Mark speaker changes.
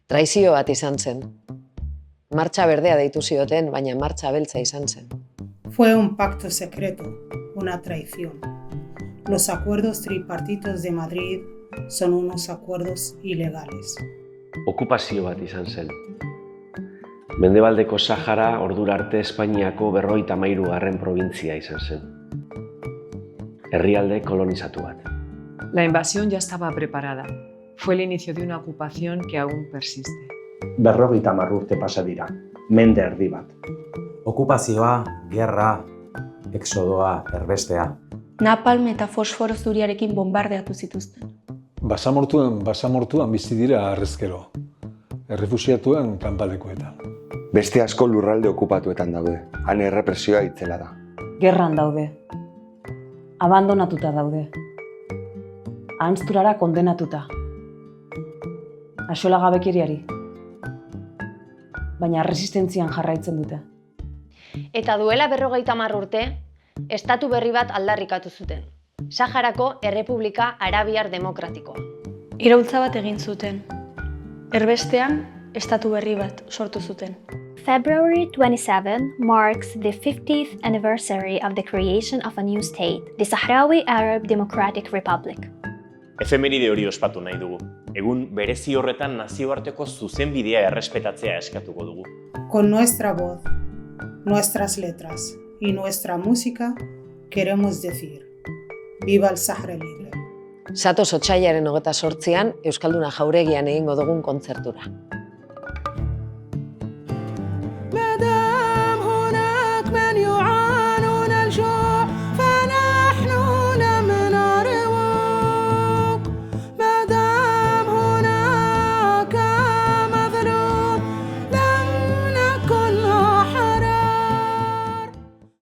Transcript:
Speaker 1: Traizio bat izan zen. Martxa berdea deitu zioten, baina martxa beltza izan zen.
Speaker 2: Fue un pacto secreto, una traición. Los acuerdos tripartitos de Madrid son unos acuerdos ilegales.
Speaker 3: Okupazio bat izan zen. Mendebaldeko Sahara ordura arte Espainiako 53. probintzia izan zen. Herrialde kolonizatu bat.
Speaker 4: La invasión ya estaba preparada. Fue el inicio de una ocupación que aún persiste.
Speaker 5: 50 urte pasa dira, mende erdi bat.
Speaker 6: Okupazioa, gerra, exodoa, erbestea.
Speaker 7: Napalm eta fosforo zuriarekin bombardeatu zituzten.
Speaker 8: Basamortuan bizi dira harrezkero. Errefuxiatuen kanpalekuetan.
Speaker 9: Beste asko lurralde okupatuetan daude. Han errepresioa itzela da.
Speaker 10: Gerran daude. Abandonatuta daude. Ahanzturara kondenatuta. Axola gabekeriari. Baina resistentzian jarraitzen dute.
Speaker 11: Eta duela 50 urte, estatu berri bat aldarrikatu zuten. Saharako Errepublika Arabiar Demokratikoa.
Speaker 7: Iraultza bat egin zuten. Erbestean, estatu berri bat sortu zuten.
Speaker 12: February 27 marks the 50th anniversary of the creation of a new state, the Sahrawi Arab Democratic Republic.
Speaker 13: Efemeride hori ospatu nahi dugu. Egun berezi horretan nazioarteko zuzenbidea errespetatzea eskatuko dugu.
Speaker 2: Con nuestra voz, nuestras letras y nuestra música queremos decir: Viva el Sahara Libre.
Speaker 1: Zatoz otsailaren 28an Euskalduna Jauregian egingo dugun kontzertura.